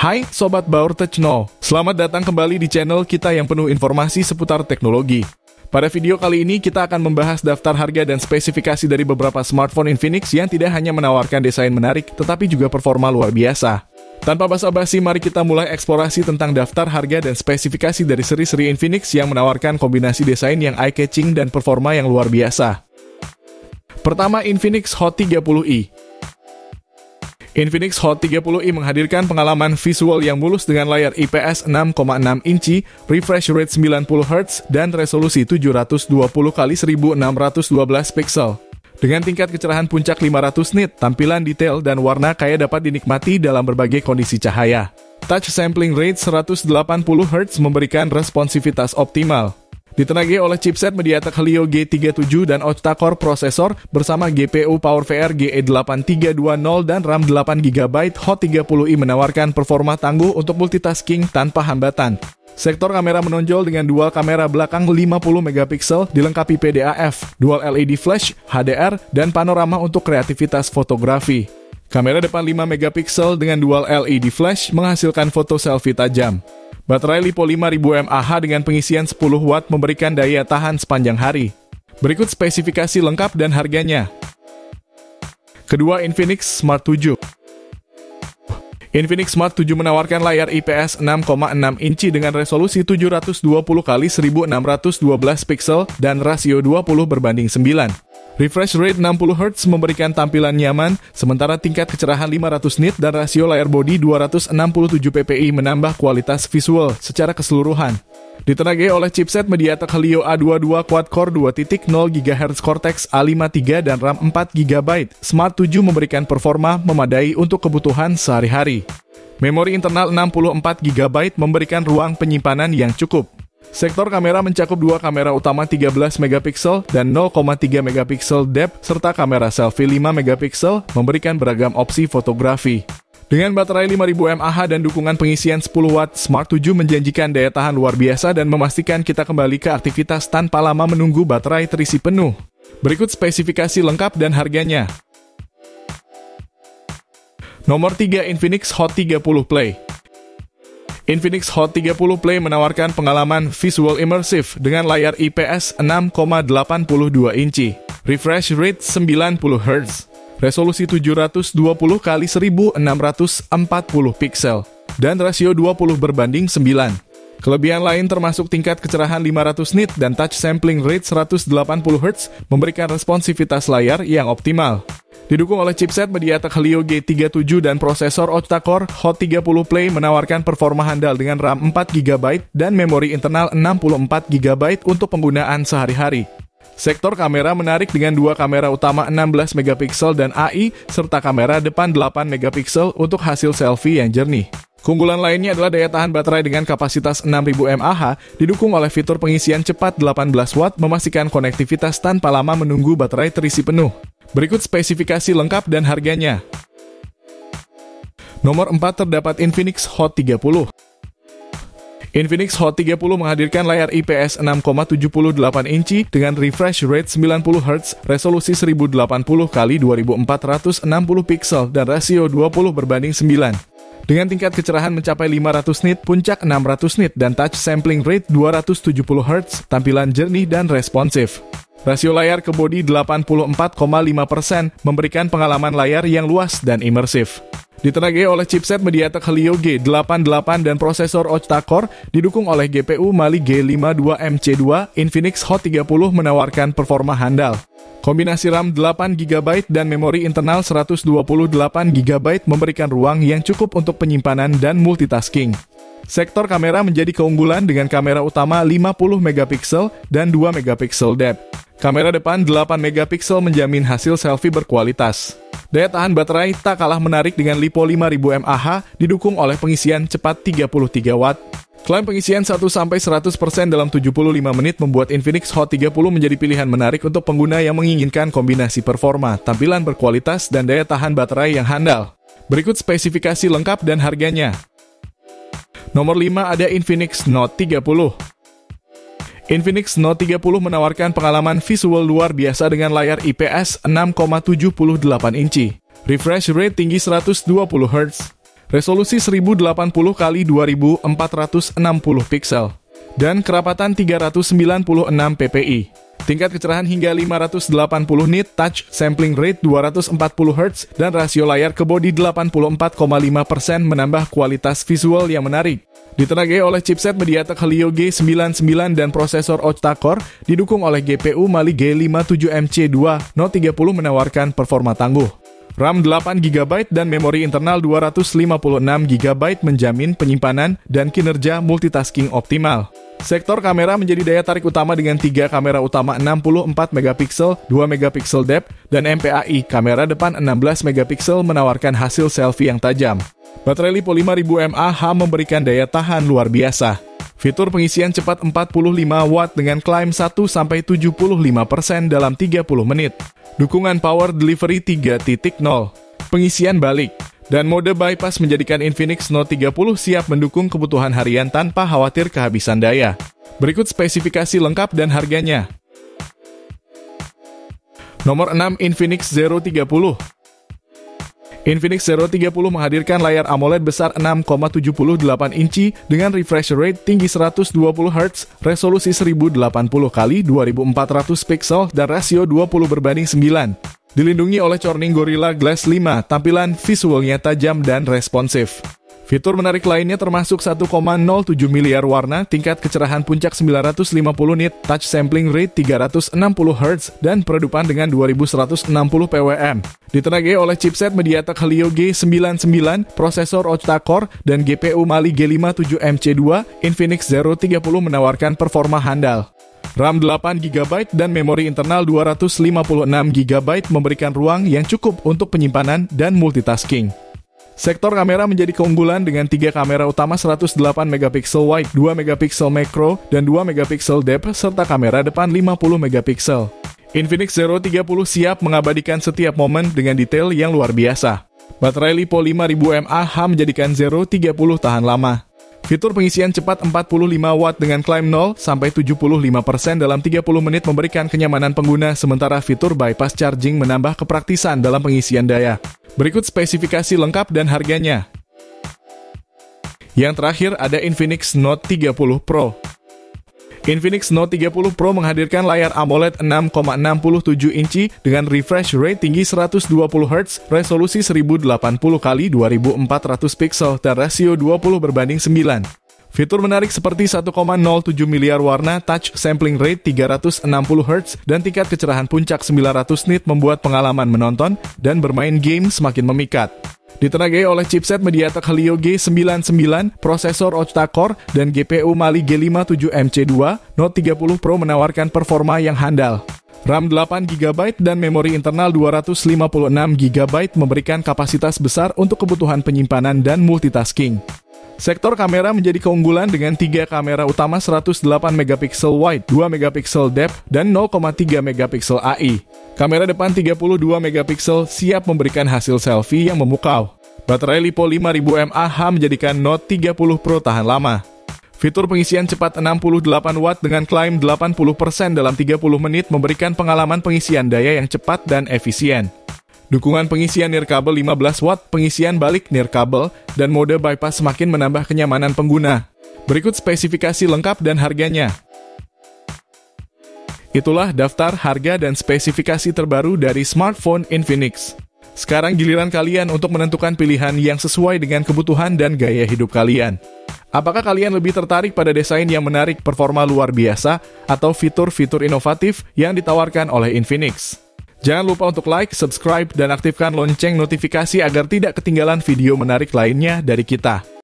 Hai Sobat Baur Techno, selamat datang kembali di channel kita yang penuh informasi seputar teknologi. Pada video kali ini kita akan membahas daftar harga dan spesifikasi dari beberapa smartphone Infinix yang tidak hanya menawarkan desain menarik, tetapi juga performa luar biasa. Tanpa basa-basi, mari kita mulai eksplorasi tentang daftar harga dan spesifikasi dari seri-seri Infinix yang menawarkan kombinasi desain yang eye-catching dan performa yang luar biasa. Pertama, Infinix Hot 30i. Infinix Hot 30i menghadirkan pengalaman visual yang mulus dengan layar IPS 6,6 inci, refresh rate 90Hz, dan resolusi 720x1612 pixel. Dengan tingkat kecerahan puncak 500 nit, tampilan detail dan warna kaya dapat dinikmati dalam berbagai kondisi cahaya. Touch sampling rate 180Hz memberikan responsivitas optimal. Ditenagai oleh chipset MediaTek Helio G37 dan octa-core prosesor bersama GPU PowerVR GE8320 dan RAM 8GB, Hot 30i menawarkan performa tangguh untuk multitasking tanpa hambatan. Sektor kamera menonjol dengan dual kamera belakang 50MP dilengkapi PDAF, dual LED flash, HDR, dan panorama untuk kreativitas fotografi. Kamera depan 5MP dengan dual LED flash menghasilkan foto selfie tajam. Baterai LiPo 5000 mAh dengan pengisian 10 watt memberikan daya tahan sepanjang hari. Berikut spesifikasi lengkap dan harganya. Kedua, Infinix Smart 7. Infinix Smart 7 menawarkan layar IPS 6,6 inci dengan resolusi 720x1612 pixel dan rasio 20:9. Refresh rate 60Hz memberikan tampilan nyaman, sementara tingkat kecerahan 500 nit dan rasio layar bodi 267 ppi menambah kualitas visual secara keseluruhan. Ditenagai oleh chipset MediaTek Helio A22 quad-core 2.0 GHz Cortex A53 dan RAM 4GB, Smart 7 memberikan performa memadai untuk kebutuhan sehari-hari. Memori internal 64GB memberikan ruang penyimpanan yang cukup. Sektor kamera mencakup dua kamera utama 13MP dan 0,3MP depth serta kamera selfie 5MP memberikan beragam opsi fotografi. Dengan baterai 5000 mAh dan dukungan pengisian 10 watt, Smart 7 menjanjikan daya tahan luar biasa dan memastikan kita kembali ke aktivitas tanpa lama menunggu baterai terisi penuh. Berikut spesifikasi lengkap dan harganya. Nomor 3, Infinix Hot 30 Play. Infinix Hot 30 Play menawarkan pengalaman visual immersive dengan layar IPS 6,82 inci, refresh rate 90Hz, resolusi 720x1640 pixel, dan rasio 20:9. Kelebihan lain termasuk tingkat kecerahan 500 nit dan touch sampling rate 180Hz memberikan responsivitas layar yang optimal. Didukung oleh chipset MediaTek Helio G37 dan prosesor octa-core, Hot 30 Play menawarkan performa handal dengan RAM 4GB dan memori internal 64GB untuk penggunaan sehari-hari. Sektor kamera menarik dengan dua kamera utama 16MP dan AI, serta kamera depan 8MP untuk hasil selfie yang jernih. Keunggulan lainnya adalah daya tahan baterai dengan kapasitas 6000 mAh, didukung oleh fitur pengisian cepat 18 watt memastikan konektivitas tanpa lama menunggu baterai terisi penuh. Berikut spesifikasi lengkap dan harganya. Nomor 4 terdapat Infinix Hot 30. Infinix Hot 30 menghadirkan layar IPS 6,78 inci dengan refresh rate 90Hz, resolusi 1080x2460 pixel dan rasio 20:9. Dengan tingkat kecerahan mencapai 500 nit, puncak 600 nit, dan touch sampling rate 270Hz, tampilan jernih dan responsif. Rasio layar ke bodi 84,5% memberikan pengalaman layar yang luas dan imersif. Ditenagai oleh chipset MediaTek Helio G88 dan prosesor octa-core, didukung oleh GPU Mali G52MC2, Infinix Hot 30 menawarkan performa handal. Kombinasi RAM 8GB dan memori internal 128GB memberikan ruang yang cukup untuk penyimpanan dan multitasking. Sektor kamera menjadi keunggulan dengan kamera utama 50MP dan 2MP depth. Kamera depan 8MP menjamin hasil selfie berkualitas. Daya tahan baterai tak kalah menarik dengan LiPo 5000 mAh didukung oleh pengisian cepat 33 watt. Klaim pengisian 1-100% dalam 75 menit membuat Infinix Hot 30 menjadi pilihan menarik untuk pengguna yang menginginkan kombinasi performa, tampilan berkualitas, dan daya tahan baterai yang handal. Berikut spesifikasi lengkap dan harganya. Nomor 5 ada Infinix Note 30. Infinix Note 30 menawarkan pengalaman visual luar biasa dengan layar IPS 6,78 inci. Refresh rate tinggi 120Hz. resolusi 1080x2460 piksel, dan kerapatan 396 ppi. Tingkat kecerahan hingga 580 nit, touch sampling rate 240 Hz, dan rasio layar ke bodi 84,5% menambah kualitas visual yang menarik. Ditenagai oleh chipset MediaTek Helio G99 dan prosesor octa-core, didukung oleh GPU Mali G57MC2, Note 30 menawarkan performa tangguh. RAM 8GB dan memori internal 256GB menjamin penyimpanan dan kinerja multitasking optimal. Sektor kamera menjadi daya tarik utama dengan 3 kamera utama 64MP, 2MP depth, dan MPAI. Kamera depan 16MP menawarkan hasil selfie yang tajam. Baterai LiPo 5000 mAh memberikan daya tahan luar biasa. Fitur pengisian cepat 45 watt dengan klaim 1-75% dalam 30 menit. Dukungan power delivery 3.0. Pengisian balik. Dan mode bypass menjadikan Infinix Note 30 siap mendukung kebutuhan harian tanpa khawatir kehabisan daya. Berikut spesifikasi lengkap dan harganya. Nomor 6, Infinix Zero 30. Infinix Zero 30 menghadirkan layar AMOLED besar 6,78 inci dengan refresh rate tinggi 120 Hz, resolusi 1080x2400 piksel, dan rasio 20:9. Dilindungi oleh Corning Gorilla Glass 5, tampilan visualnya tajam dan responsif. Fitur menarik lainnya termasuk 1,07 miliar warna, tingkat kecerahan puncak 950 nit, touch sampling rate 360 Hz, dan peredupan dengan 2160 pwm. Ditenagai oleh chipset MediaTek Helio G99, prosesor octa-core, dan GPU Mali G57MC2, Infinix Zero 30 menawarkan performa handal. RAM 8GB dan memori internal 256GB memberikan ruang yang cukup untuk penyimpanan dan multitasking. Sektor kamera menjadi keunggulan dengan 3 kamera utama 108MP wide, 2MP macro, dan 2MP depth, serta kamera depan 50MP. Infinix Zero 30 siap mengabadikan setiap momen dengan detail yang luar biasa. Baterai LiPo 5000 mAh menjadikan Zero 30 tahan lama. Fitur pengisian cepat 45 watt dengan klaim 0-75% dalam 30 menit memberikan kenyamanan pengguna, sementara fitur bypass charging menambah kepraktisan dalam pengisian daya. Berikut spesifikasi lengkap dan harganya. Yang terakhir ada Infinix Note 30 Pro. Infinix Note 30 Pro menghadirkan layar AMOLED 6,67 inci dengan refresh rate tinggi 120 Hz, resolusi 1080x2400 piksel, dan rasio 20:9. Fitur menarik seperti 1,07 miliar warna, touch sampling rate 360 Hz, dan tingkat kecerahan puncak 900 nit membuat pengalaman menonton dan bermain game semakin memikat. Ditenagai oleh chipset MediaTek Helio G99, prosesor octa-core, dan GPU Mali G57MC2, Note 30 Pro menawarkan performa yang handal. RAM 8GB dan memori internal 256GB memberikan kapasitas besar untuk kebutuhan penyimpanan dan multitasking. Sektor kamera menjadi keunggulan dengan 3 kamera utama 108MP wide, 2MP depth, dan 0,3MP AI. Kamera depan 32MP siap memberikan hasil selfie yang memukau. Baterai LiPo 5000 mAh menjadikan Note 30 Pro tahan lama. Fitur pengisian cepat 68 watt dengan klaim 80% dalam 30 menit memberikan pengalaman pengisian daya yang cepat dan efisien. Dukungan pengisian nirkabel 15 watt, pengisian balik nirkabel, dan mode bypass semakin menambah kenyamanan pengguna. Berikut spesifikasi lengkap dan harganya. Itulah daftar harga dan spesifikasi terbaru dari smartphone Infinix. Sekarang giliran kalian untuk menentukan pilihan yang sesuai dengan kebutuhan dan gaya hidup kalian. Apakah kalian lebih tertarik pada desain yang menarik, performa luar biasa, atau fitur-fitur inovatif yang ditawarkan oleh Infinix? Jangan lupa untuk like, subscribe, dan aktifkan lonceng notifikasi agar tidak ketinggalan video menarik lainnya dari kita.